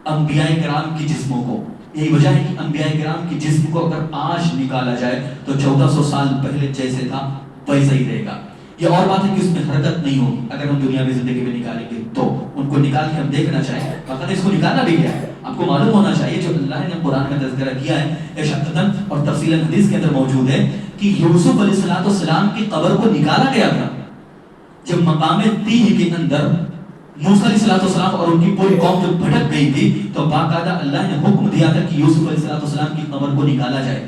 انبیاء کرام کی جسموں کو۔ یہی وجہ ہے کہ انبیاء کرام کی جسم کو اگر آج نکالا جائے تو 1400 سال پہلے جیسے تھا ویسا ہی رہے گا۔ یہ اور بات ہے کہ اس میں حرکت نہیں ہوگی اگر ہم دنیاوی زندگی میں نکالیں گے تو۔ ان کو نکال کے ہم دیکھنا چاہیں، فقط اس کو نکالنا بھی کیا ہے، آپ کو معلوم ہونا چاہیے جو اللہ نے قرآن میں تذکرہ کیا ہے اشعتاً اور تفصیل حدیث کے اندر موجود ہے کہ یوسف علیہ السلام کی قبر کو نکالا گیا تھا جب مقام تیہ کے اندر موسیٰ علیہ السلام اور ان کی پوری قوم جب بھٹک گئی تھی تو باقاعدہ اللہ نے حکم دیا تھا کہ یوسف علیہ السلام کی قبر کو نکالا جائے.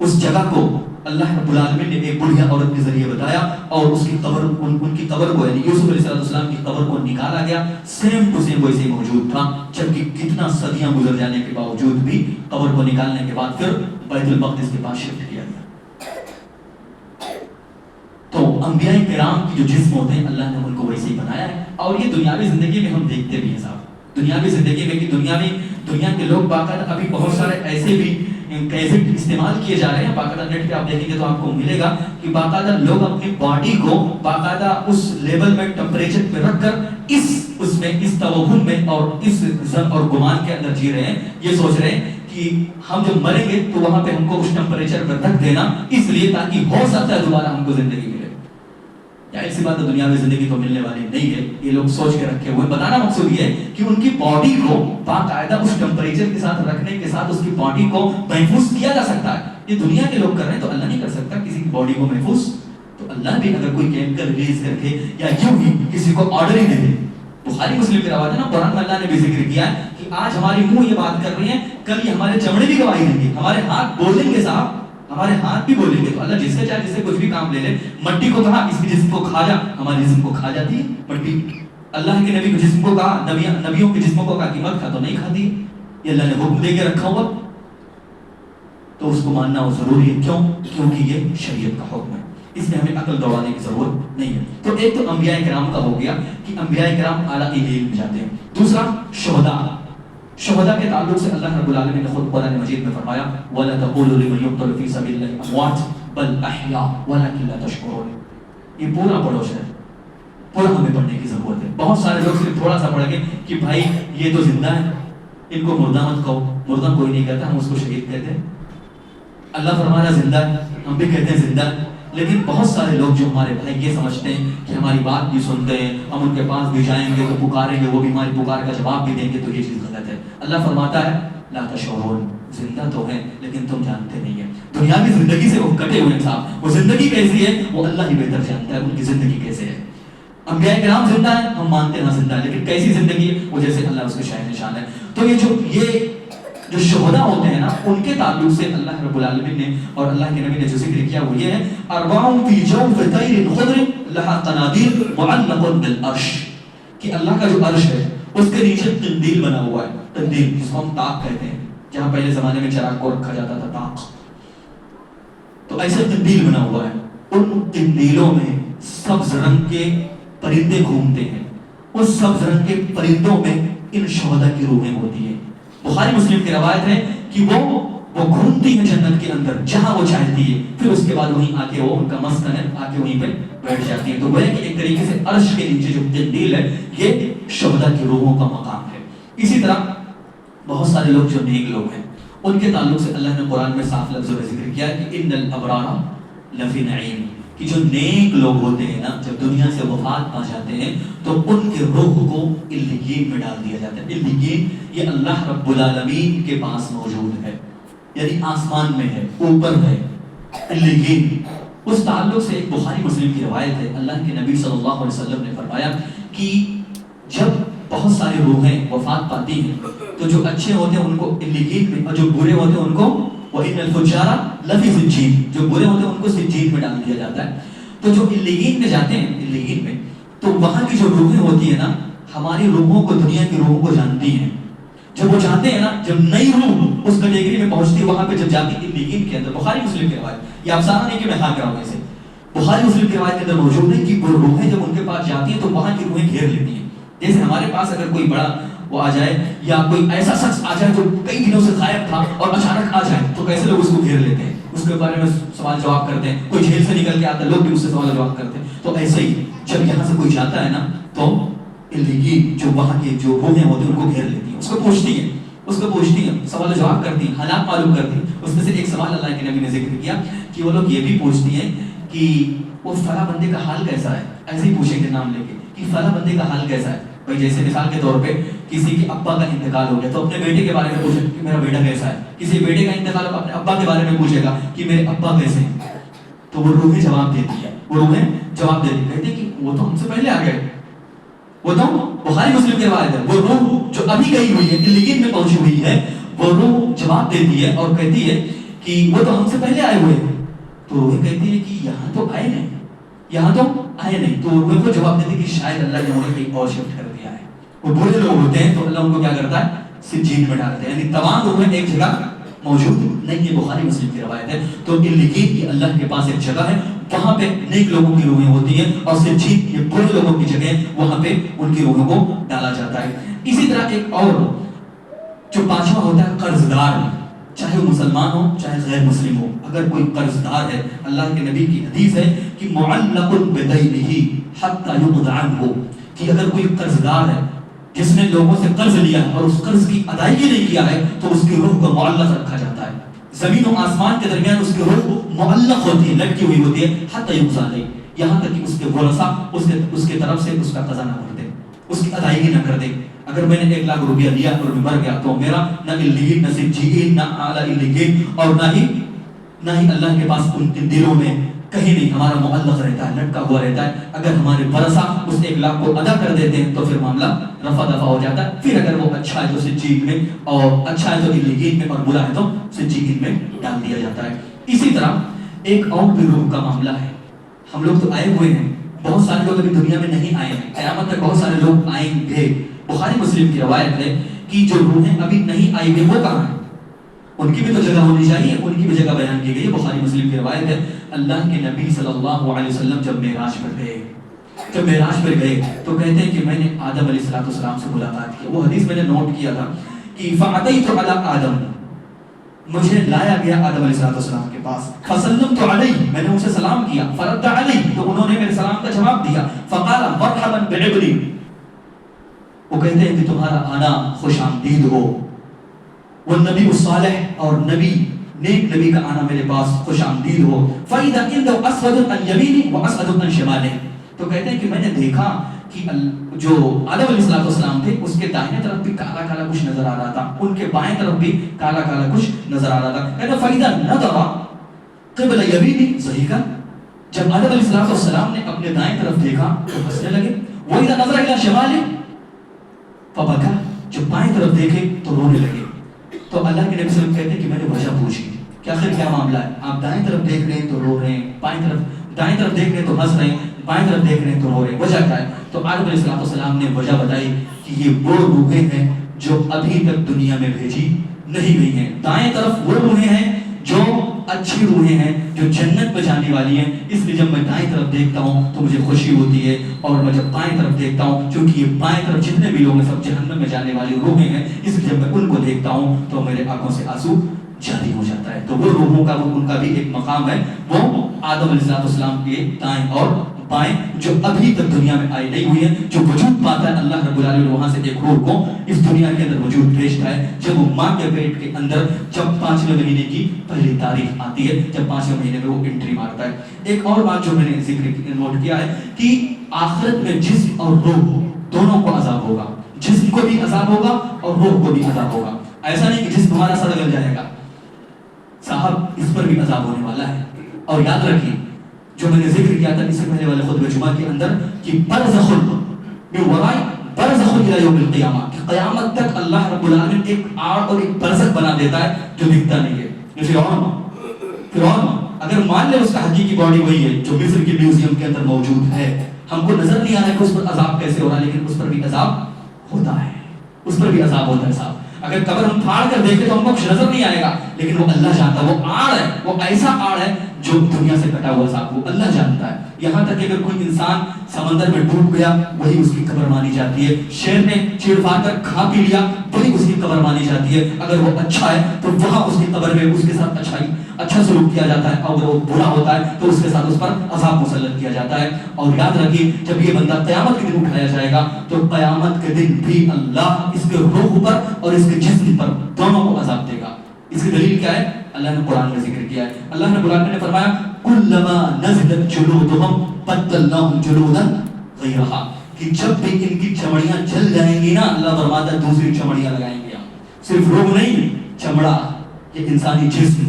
اس جگہ کو اللہ رب العالمین نے ایک بڑھیا عورت کے ذریعے بتایا اور اس کی قبر ان کی قبر کو یعنی یوسف علیہ السلام کی قبر کو نکالا گیا. سیم ٹو سیم ویسے موجود تھا جبکہ کتنا صدیاں گزر جانے کے باوجود بھی قبر کو نکالنے کے بعد پھر بیت المقدس کے پاس شفٹ کیا گیا. تو انبیاء کرام کی جو جسم ہوتے ہیں اللہ نے ان کو ویسے ہی بنایا ہے. اور یہ دنیاوی زندگی میں ہم دیکھتے بھی ہیں صاحب, دنیاوی زندگی میں کہ دنیا کے لوگ باقاعدہ ابھی بہت سارے ایسے بھی کیسٹ استعمال کیے جا رہے ہیں. باقاعدہ نیٹ پہ آپ دیکھیں گے تو آپ کو ملے گا کہ باقاعدہ لوگ اپنی باڈی کو باقاعدہ اس لیول میں ٹمپریچر پہ رکھ کر اس توہم میں اور اس زن اور گمان کے اندر جی رہے ہیں. یہ سوچ رہے ہیں کہ ہم جب مریں گے تو وہاں پہ ہم کو اس ٹمپریچر پر رکھ دینا, اس لیے تاکہ ہو سکتا ہے دوبارہ ہم کو زندگی ملے. یا ایسی بات دنیا میں زندگی تو ملنے والی نہیں ہے, یہ لوگ سوچ کے رکھے ہوئے. بتانا مقصود یہ ہے کہ ان کی باڈی کو باقاعدہ اس ٹمپریچر کے ساتھ رکھنے کے ساتھ اس کی باڈی کو محفوظ کیا جا سکتا ہے. یہ دنیا کے لوگ کر رہے ہیں تو اللہ نہیں کر سکتا کسی کی باڈی کو محفوظ. تو اللہ بھی اگر کوئی کیمیکل ریلیز کر کے یا یوں ہی کسی کو آرڈر ہی دے دے. بخاری مسلم کی روایت ہے نا, قرآن میں اللہ نے بھی ذکر کیا ہے کہ آج ہماری منہ یہ بات کر رہی ہیں, کل یہ ہمارے چمڑے بھی گواہی دیں گے, ہمارے ہاتھ بولیں گے صاحب, ہمارے ہاتھ بھی بولیں گے. تو اللہ جس سے چاہے جس سے کچھ بھی کام لے لے. مٹی کو کہا اس کی جسم کو کھا جا, ہمارے جسم کو کھا جاتی ہے مٹی. اللہ کے نبی کے جسم کو کہا, نبیوں کے جسموں کو کہا کہ مت کھا, تو نہیں کھاتی. یہ اللہ نے حکم دے کے رکھا ہوا تو اس کو ماننا وہ ضروری ہے. کیوں؟ کیونکہ یہ شریعت کا حکم ہے, اس میں ہمیں عقل دوڑانے کی ضرورت نہیں ہے. تو ایک تو انبیاء کرام کا ہو گیا کہ انبیاء کرام اعلیٰ علم میں جاتے ہیں. دوسرا شہداء کے تعلق سے اللہ رب العالمین نے خود قرآن مجید میں فرمایا وَلَا تَقُولُوا لِمَنْ يُقْتَلُ فِي سَبِيلِ اللَّهِ أَمْوَاتٌ بَلْ أَحْيَاءٌ وَلَكِنْ لَا تَشْعُرُونَ. یہ پورا پڑھو ہے, پورا ہمیں پڑھنے کی ضرورت ہے. بہت سارے لوگ صرف تھوڑا سا پڑھ گے کہ بھائی یہ تو زندہ ہے, ان کو مردہ مت کہو. مردہ کوئی نہیں کہتا, ہم اس کو شہید کہتے ہیں. اللہ فرمانا زندہ ہے, ہم بھی کہتے ہیں زندہ ہے. لیکن بہت سارے لوگ جو ہمارے بھائی یہ سمجھتے ہیں کہ ہماری بات بھی سنتے ہیں, ہم ان کے پاس بھی جائیں گے تو پکاریں گے, وہ بھی ہماری پکار کا جواب بھی دیں گے, تو یہ چیز غلط ہے. اللہ فرماتا ہے لا تشعرون, زندہ تو ہے لیکن تم جانتے نہیں ہیں. دنیاوی زندگی سے وہ کٹے ہوئے ہیں صاحب. وہ زندگی کیسی ہے وہ اللہ ہی بہتر جانتا ہے, ان کی زندگی کیسے ہے. انبیاء کرام زندہ ہیں, ہم مانتے ہیں زندہ ہے, لیکن کیسی زندگی ہے وہ جیسے اللہ اس کے شاہد نشان ہے. تو یہ جو شہداء ہوتے ہیں نا, ان کے تعلق سے اللہ رب العالمین نے اور اللہ کے نبی نے جو ذکر کیا وہ یہ ہے اربع فی جوف طیر خضر لها قنادیل معلق بالعرش, کہ اللہ کا جو عرش ہے اس کے نیچے قندیل بنا ہوا ہے. قندیل جس کو ہم طاق کہتے ہیں, جہاں پہلے زمانے میں چراغ کو رکھا جاتا تھا طاق, تو ایسے قندیل بنا ہوا ہے. ان قندیلوں میں سبز رنگ کے پرندے گھومتے ہیں. اس سبز رنگ کے پرندوں میں ان شہداء کی روحیں ہوتی ہیں. بخاری مسلم کی روایت ہے کہ وہ گھومتی ہیں جنت کے اندر جہاں وہ چاہتی ہے, پھر اس کے بعد وہیں آ کے وہ ان کا مسکن ہے, آ کہ وہیں پہ بیٹھ جاتی ہیں. تو وہ ہے کہ ایک طریقے سے عرش کے نیچے جو قندیل ہے یہ شہداء کی روحوں کا مقام ہے. اسی طرح بہت سارے لوگ جو نیک لوگ ہیں ان کے تعلق سے اللہ نے قرآن میں صاف لفظوں میں ذکر کیا ہے کہ ان الابرار لفی نعیم, کہ جو نیک لوگ ہوتے ہیں نا جب دنیا سے وفات پا جاتے ہیں تو ان کے روح کو علیین میں ڈال دیا جاتا ہے. علیین یہ اللہ رب العالمین کے پاس موجود ہے, یعنی آسمان میں ہے, اوپر ہے. علیین اس تعلق سے ایک بخاری مسلم کی روایت ہے, اللہ کے نبی صلی اللہ علیہ وسلم نے فرمایا کہ جب بہت ساری روحیں وفات پاتی ہیں تو جو اچھے ہوتے ہیں ان کو علیین میں, اور جو برے ہوتے ہیں ان کو وَإِنَّ الْفُجَّارَ لَفِي سِجِّينٍ, جو برے ہوتے ہیں ان کو سجین میں ڈال دیا جاتا ہے. تو جو علیین میں جاتے ہیں, علیین میں, تو وہاں کی جو روحیں ہوتی ہیں نا ہماری روحوں کو, دنیا کی روحوں کو جانتی ہیں. جب وہ جانتے ہیں نا, جب نئی روح اس کیٹیگری میں پہنچتی ہے وہاں پہ جب جاتی ہے علیین کے اندر. بخاری مسلم کی روایت, یہ افسانہ نہیں کہ میں ہاں کراؤں اسے, بخاری مسلم کی روایت کے اندر موجود ہے کہ وہ روحیں جب ان کے پاس جاتی ہیں تو وہاں کی روحیں گھیر لیتی ہیں. جیسے ہمارے پاس اگر کوئی بڑا وہ آ جائے یا کوئی ایسا شخص آ جائے جو کئی دنوں سے غائب تھا اور اچانک آ جائے تو کیسے لوگ اس کو گھیر لیتے ہیں, اس کے بارے میں سوال جواب کرتے ہیں. کوئی جیل سے نکل کے آتا ہے, لوگ بھی اس سے سوال جواب کرتے ہیں. تو ایسے ہی جب یہاں سے کوئی جاتا ہے نا تو علیین جو وہاں کے جو روحیں ہوتی ہیں ان کو گھیر لیتی ہیں, اس کو پوچھتی ہیں, سوال جواب کرتی ہیں, حالات معلوم کرتی ہیں. اس میں سے ایک سوال اللہ کے نبی نے ذکر کیا کہ وہ لوگ یہ بھی پوچھتی ہیں کہ وہ فلاں بندے کا حال کیسا ہے. ایسے ہی پوچھیں گے نام لے کے کہ فلاں بندے کا حال کیسا ہے. بھائی جیسے مثال کے طور پہ کسی کے ابا کا انتقال ہو گیا تو اپنے بیٹے کے بارے میں پوچھے کہ میرا بیٹا کیسا ہے. کسی بیٹے کا انتقال ہو اپنے ابا کے بارے میں پوچھے گا کہ میرے ابا کیسے ہیں. تو وہ روحیں جواب دیتی ہے, وہ روحیں جواب دیتی ہے, کہتے ہیں کہ وہ تو ہم سے پہلے آ گئے. وہ تو بخاری مسلم کی روایت ہے, وہ روح جو ابھی گئی ہوئی ہے, علیین میں پہنچی ہوئی ہے, وہ روح جواب دیتی ہے اور کہتی ہے کہ وہ تو ہم سے پہلے آئے ہوئے ہیں. تو روحیں کہتی ہے کہ یہاں تو آئے نہیں, یہاں تو آئے نہیں. تو روحیں کو جواب دیتی ہے کہ شاید اللہ نے انہیں کہیں اور شفٹ کر دیا ہے. وہ برے لوگ ہوتے ہیں تو اللہ ان کو کیا کرتا ہے, سجین میں ڈالتے ہیں. یعنی تمام روحیں ایک جگہ موجود نہیں ہے. بخاری مسلم کی روایت ہے. تو علیین کی اللہ کے پاس ایک جگہ ہے, وہاں پہ نیک لوگوں کی روحیں ہوتی ہیں, اور سجین یہ برے لوگوں کی جگہ, وہاں پہ ان کی روحوں کو ڈالا جاتا ہے. اسی طرح ایک اور جو پانچواں ہوتا ہے قرض دار, چاہے وہ مسلمان ہو چاہے غیر مسلم ہو, اگر کوئی قرض دار ہے, اللہ کے نبی کی حدیث ہے کہ معلق بدینہ حتی یقضى عنہ, کہ اگر کوئی قرض دار ہے جس نے لوگوں سے قرض لیا اور اس قرض کی ادائیگی نہیں کیا ہے تو اس کی روح کو معلق رکھا جاتا ہے. زمین و آسمان کے درمیان اس کی روح معلق ہوتی ہے, لٹکی ہوئی ہوتی ہے, حتی یقضى علیہ, یہاں تک کہ اس کے ورثہ اس کے طرف سے اس کا قضا نہ کر دے, اس کی ادائیگی نہ کر دے. اگر میں نے 1 لاکھ روپیہ لیا اور میں مر گیا تو میرا نہ علیین نہ سجین نہ اعلی علیین اور نہ ہی اللہ کے پاس ان کے دلوں میں کہیں نہیں, ہمارا معلق رہتا ہے, لٹکا ہوا رہتا ہے. اگر ہمارے ورثہ اس 1 لاکھ کو ادا کر دیتے ہیں تو پھر معاملہ رفع دفع ہو جاتا ہے. پھر اگر وہ اچھا ہے تو سجین میں, اور اچھا ہے تو علیین میں, اور برا ہے تو سجین میں ڈال دیا جاتا ہے. اسی طرح ایک اور بھی روح کا معاملہ ہے. ہم لوگ تو آئے ہوئے ہیں, بہت سارے لوگ ابھی دنیا میں نہیں آئے ہیں, قیامت تک بہت سارے لوگ آئیں گے. بخاری مسلم کی روایت ہے کہ جو روحیں ابھی نہیں آئی ہوئی وہ کہاں ہیں, ان کی بھی تو جگہ ہونی چاہیے, ان کی بھی جگہ بیان کی گئی ہے. بخاری مسلم کی روایت ہے اللہ کے نبی صلی اللہ علیہ وسلم جب معراج پر گئے تو کہتے ہیں کہ میں نے آدم علیہ السلام سے ملاقات کی. وہ حدیث میں نے نوٹ کیا تھا کہ فَأَتَيْتُ عَلَىٰ آدم, مجھے لایا گیا آدم علیہ السلام کے پاس. فَسَلَّمْتُ عَلَيْهِ, میں نے ان سے سلام کیا. فَرَدَّ عَلَيْهِ, تو انہوں نے میرے سلام کا جواب دیا. فَقَالَ مَرْحَبًا بِعِبْرِي, وہ کہتے ہیں کہ تمہارا آنا خوش آمدید ہو. والنبی الصالح, اور نیک نبی کا آنا میرے پاس خوش آمدید ہو. فَإِذَا إِنَّهُ أَسْوَدٌ عَنْ يَمِينِهِ وَأَسْعَدٌ عَنْ شِمَالِهِ, تو کہتے ہیں کہ میں نے دیکھا کہ جو آدم علیہ السلام تھے اس کے دائیں طرف بھی کالا کالا کچھ نظر آ رہا تھا, ان کے بائیں طرف بھی کالا کالا کچھ نظر آ رہا تھا. کہتے ہیں فَإِذَا نَظَرَ قِبْلَ يَمِينِهِ ضَحِكًا, جب آدم علیہ السلام نے اپنے دائیں طرف دیکھا تو ہنسنے لگے. وَإِذَا نَظَرَ إِلَى شِمَالِهِ فَبَكَى, جب بائیں طرف دیکھے تو رونے لگے. تو اللہ کے نبی صلی اللہ علیہ وسلم کہتے ہیں کہ میں نے وجہ پوچھی کہ آخر کیا معاملہ ہے, آپ دائیں طرف دیکھ رہے ہیں تو رو رہے ہیں, دائیں طرف دیکھ رہے ہیں تو ہنس رہے ہیں, بائیں طرف دیکھ رہے ہیں تو رو رہے ہیں, وجہ کیا ہے؟ تو آدم علیہ السلام نے وجہ بتائی کہ یہ وہ روحیں ہیں جو ابھی تک دنیا میں بھیجی نہیں گئی ہیں. دائیں طرف وہ روحیں ہیں جو اچھی روحیں ہیں جو جنت میں جانے والی ہیں, اس لیے جب میں دائیں طرف دیکھتا ہوں تو مجھے خوشی ہوتی ہے, اور میں جب بائیں طرف دیکھتا ہوں, چونکہ یہ بائیں طرف جتنے بھی لوگ ہیں سب جہنم میں جانے والی روحیں ہیں, اس لیے جب میں ان کو دیکھتا ہوں تو میرے آنکھوں سے آنسو جاری ہو جاتا ہے. تو وہ روحوں کا ان کا بھی ایک مقام ہے, وہ آدم علیہ السلام کے دائیں اور بائیں جو ابھی تک دنیا میں آئی نہیں ہوئی ہے, جو وجود پاتا ہے. اللہ رب العالمین نے وہاں سے ایک روح کو اس دنیا کے اندر وجود بھیجتا ہے جب وہ ماں کے پیٹ کے اندر جب 5ویں مہینے کی پہلی تاریخ آتی ہے, جب 5ویں مہینے میں وہ انٹری مارتا ہے. ایک اور بات جو میں نے ذکر نوٹ کیا ہے کہ آخرت میں جسم اور روح دونوں کو عذاب ہوگا, جسم کو بھی عذاب ہوگا اور روح کو بھی عذاب ہوگا. ایسا نہیں کہ جسم ہمارا سڑ گل جائے گا, صاحب اس پر بھی عذاب ہونے والا ہے. اور یاد رکھیے جو میں نے ذکر کیا تھا اس سے پہلے والے خطبہ جمعہ کے اندر کہ برزخ من وراء برزخ الى یوم القیامہ, کہ قیامت تک اللہ رب العالمین ایک آڑ اور ایک برزخ بنا دیتا ہے جو دکھتا نہیں ہے. فرعون اگر مان لے اس کا حقیقی باڈی وہی ہے جو مصر کے میوزیم کے اندر موجود ہے, ہم کو نظر نہیں آ رہا ہے کہ اس پر عذاب کیسے ہو رہا ہے, لیکن اس پر بھی عذاب ہوتا ہے, اس پر بھی عذاب ہوتا ہے. صاحب اگر قبر ہم پھاڑ کر دیکھیں تو ہم کو کچھ نظر نہیں آئے گا, لیکن وہ اللہ جانتا ہے, وہ آڑ ہے, وہ ایسا آڑ ہے جو دنیا سے کٹا ہوا صاحب, وہ اللہ جانتا ہے. یہاں تک کہ اگر کوئی انسان سمندر میں ڈوب گیا وہی اس کی قبر مانی جاتی ہے, شیر نے چیڑ پھاڑ کر کھا پی لیا وہی اس کی قبر مانی جاتی ہے. اگر وہ اچھا ہے تو وہاں اس کی قبر میں اس کے ساتھ اچھا سلوک کیا جاتا ہے, اور اگر وہ برا ہوتا ہے تو اس کے ساتھ اس پر عذاب مسلط کیا جاتا ہے. اور یاد رکھیے جب یہ بندہ قیامت کے دن اٹھایا جائے گا تو قیامت کے دن بھی اللہ اس کے روح پر اور اس کے جسم پر دونوں کو عذاب دے گا. اس کی دلیل کیا ہے؟ اللہ نے قرآن میں ذکر کیا ہے. اللہ نے قرآن میں فرمایا کلما نزلت جلودہم بدلناہم جلودا غیرہا, کہ جب بھی ان کی چمڑیاں جل جائیں گی نا، اللہ فرماتا ہے دوسری چمڑیاں لگائیں گے ہم. صرف روح نہیں، چمڑا، یہ انسانی جسم،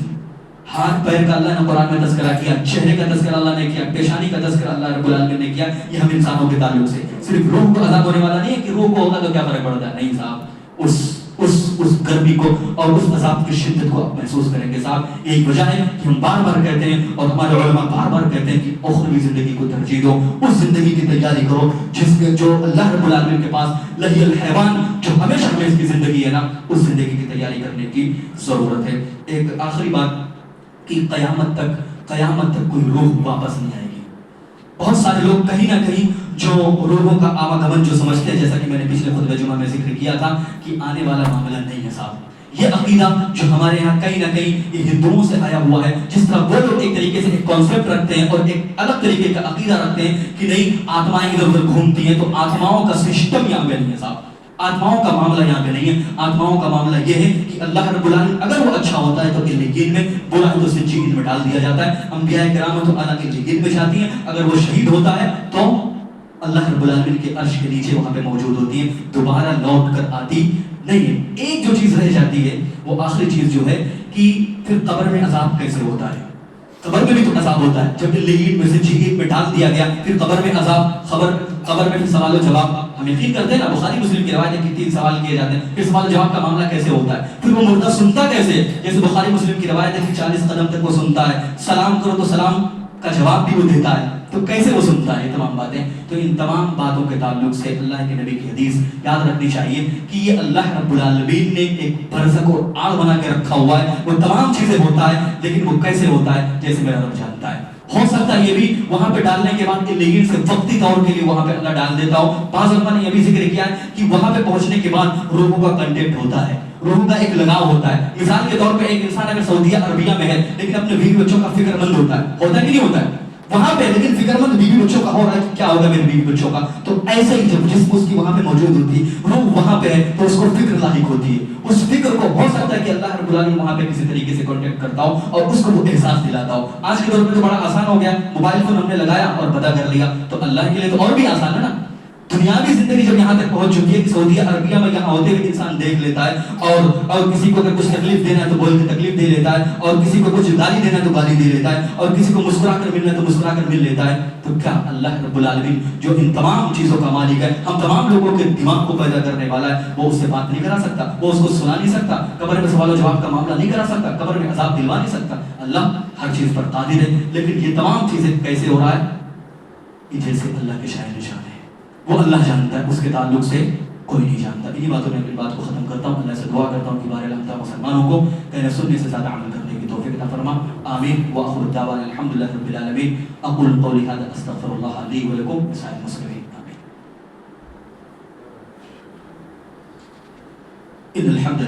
ہاتھ پیر کا اللہ نے قرآن میں تذکرہ کیا، چہرے کا تذکرہ اللہ نے کیا، پیشانی کا تذکرہ اللہ رب العالمین نے کیا. یہ ہم انسانوں کے تعلق سے صرف روح کو عذاب ہونے والا نہیں ہے کہ روح کو ہوگا تو کیا فرق پڑتا ہے، نہیں صاحب، اس گرمی کو اور اس عذاب کی شدت کو آپ محسوس کریں گے صاحب. یہی وجہ ہے کہ ہم بار بار کہتے ہیں اور ہمارے علماء بار بار کہتے ہیں کہ اخروی زندگی کو ترجیح دو، اس زندگی کی تیاری کرو جس میں جو اللہ رب العالمین کے پاس لہی الحیوان جو ہمیشہ ہمیشہ کی زندگی ہے نا، اس زندگی کی تیاری کرنے کی ضرورت ہے. ایک آخری بات کہ قیامت تک کوئی روح واپس نہیں آئے گی. بہت سارے لوگ کہیں نہ کہیں جو روحوں کا آواگمن جو سمجھتے ہیں، جیسا کہ میں نے پچھلے خطبہ جمعہ میں ذکر کیا تھا کہ آنے والا معاملہ نہیں ہے صاحب. یہ عقیدہ جو ہمارے یہاں کہیں نہ کہیں یہ ہندوؤں سے آیا ہوا ہے، جس طرح وہ لوگ ایک طریقے سے ایک کانسیپٹ رکھتے ہیں اور ایک الگ طریقے کا عقیدہ رکھتے ہیں کہ نہیں آتمائیں ادھر ادھر گھومتی ہیں، تو آتماؤں کا سسٹم یہاں پہ نہیں ہے صاحب. آتماؤں کا معاملہ یہاں پہ نہیں ہے. آتماؤں کا معاملہ یہ ہے کہ اللہ رب العالمین اگر وہ اچھا ہوتا ہے تو علیین میں، برا ہے تو سجین میں ڈال دیا جاتا ہے. انبیاء کرام تو اعلیٰ علیین میں جاتی ہیں. اگر وہ شہید ہوتا ہے تو اللہ رب العالمین کے عرش کے نیچے وہاں پہ موجود ہوتی ہیں، دوبارہ لوٹ کر آتی نہیں ہے. ایک جو چیز رہ جاتی ہے وہ آخری چیز جو ہے کہ پھر قبر میں عذاب کیسے ہوتا ہے. قبر میں بھی تو عذاب ہوتا ہے، جب علیین میں سجین میں ڈال دیا گیا پھر قبر میں عذاب، قبر میں پھر سوال و جواب. ہم یقین کرتے ہیں نا، بخاری مسلم کی روایت ہے کہ 3 سوال کیے جاتے ہیں، پھر سوال و جواب کا معاملہ کیسے ہوتا ہے، پھر وہ مردہ سنتا کیسے. جیسے بخاری مسلم کی روایت ہے کہ 40 قدم تک وہ سنتا ہے، سلام کرو تو سلام کا جواب بھی وہ دیتا ہے، تو کیسے وہ سنتا ہے. یہ تمام باتیں، تو ان تمام باتوں کے تعلق سے اللہ کے نبی کی حدیث یاد رکھنی چاہیے کہ یہ اللہ رب العالمین نے ایک برزخ اور آڑ بنا کے رکھا ہوا ہے. وہ تمام چیزیں ہوتا ہے، لیکن وہ کیسے ہوتا ہے جیسے میرا رب جانتا ہے. ہو سکتا ہے یہ بھی وہاں پہ ڈالنے کے بعد علیین سے وقتی طور کے لیے وہاں پہ اللہ ڈال دیتا ہو. بعض علماء نے یہ بھی ذکر کیا ہے کہ وہاں پہ پہنچنے کے بعد روحوں کا کنٹیکٹ ہوتا ہے، روح کا ایک لگاؤ ہوتا ہے. مثال کے طور پہ ایک انسان اگر سعودیہ عربیہ میں ہے لیکن اپنے بیوی بچوں کا فکر مند ہوتا ہے کہ نہیں ہوتا ہے وہاں پہ، لیکن فکر مند بیوی بچوں کا ہو رہا ہے کہ کیا ہوگا میرے بیوی بچوں کا. تو ایسے ہی جب جسم اس کی وہاں پہ موجود ہوتی ہے، روح وہاں پہ ہے، تو اس کو فکر لاحق ہوتی ہے. اس فکر کو ہو سکتا ہے کہ اللہ رب العالمین وہاں پہ کسی طریقے سے کانٹیکٹ کرتا ہو اور اس کو وہ احساس دلاتا ہو. آج کے دور میں تو بڑا آسان ہو گیا، موبائل فون ہم نے لگایا اور پتہ کر لیا، تو اللہ کے لیے تو اور بھی آسان ہے نا. دنیاوی زندگی جب یہاں تک پہنچ چکی ہے کہ سعودیہ عربیہ میں یہاں ہوتے ہوئے انسان دیکھ لیتا ہے اور کسی کو اگر کچھ تکلیف دینا ہے تو بول کے تکلیف دے لیتا ہے، اور کسی کو کچھ گالی دینا ہے تو گالی دے لیتا ہے، اور کسی کو مسکرا کر ملنا ہے تو مسکرا کر مل لیتا ہے. تو کیا اللہ رب العالمین جو ان تمام چیزوں کا مالک ہے، ہم تمام لوگوں کے دماغ کو پیدا کرنے والا ہے، وہ اس سے بات نہیں کرا سکتا، وہ اس کو سنا نہیں سکتا، قبر میں سوال و جواب کا معاملہ نہیں کرا سکتا، قبر میں عذاب دلوا نہیں سکتا. اللہ ہر چیز پر قادر ہے. لیکن یہ تمام چیزیں کیسے ہو رہا ہے، یہ جیسے اللہ کے شاہ نشان ہے، وہ اللہ جانتا ہے، اس کے تعلق سے کوئی نہیں جانتا. انہی باتوں میں اپنی بات کو ختم کرتا ہوں. اللہ سے دعا کرتا ہوں کہ بارے اللہ مسلمانوں کو کہنے سننے سے زیادہ عمل کرنے کی توفیق عطا فرما. آمین. وآخر الدعوانا الحمدللہ رب العالمین. اقول قولی ھذا استغفر اللہ لی ولکم ولسائر المسلمین. إن الحمد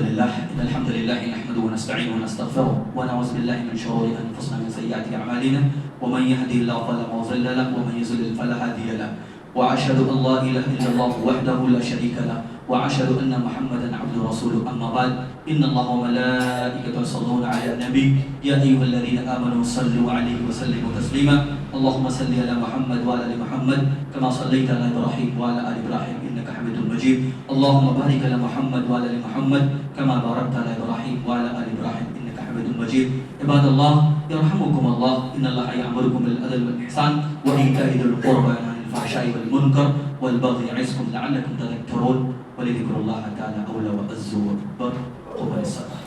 لله نحمده ونستعينه ونستغفره ونعوذ بالله من شرور أنفسنا ومن سيئات أعمالنا ومن يهده الله فلا مضل له ومن يضلل فلا هادي له وأشهد أن لا إله إلا الله وحده لا شريك له وأشهد أن محمدا عبده ورسوله. أما بعد إن الله وملائكته يصلون على النبي يا أيها الذين آمنوا صلوا عليه وسلموا تسليما. اللهم صل على محمد وعلى آل محمد كما صليت على إبراهيم وعلى آل إبراهيم إنك حميد مجيد. اللهم بارك على محمد وعلى آل محمد كما باركت على إبراهيم وعلى آل إبراهيم إنك حميد مجيد. عباد الله يرحمكم الله، إن الله يأمركم بالعدل والإحسان وإيتاء ذي القربى وينهى عن الفحشاء والمنكر والبغي يعظكم لعلكم تذكرون. ولذكر الله تعالى أولى وأعز وأكبر. قبل الصلاة.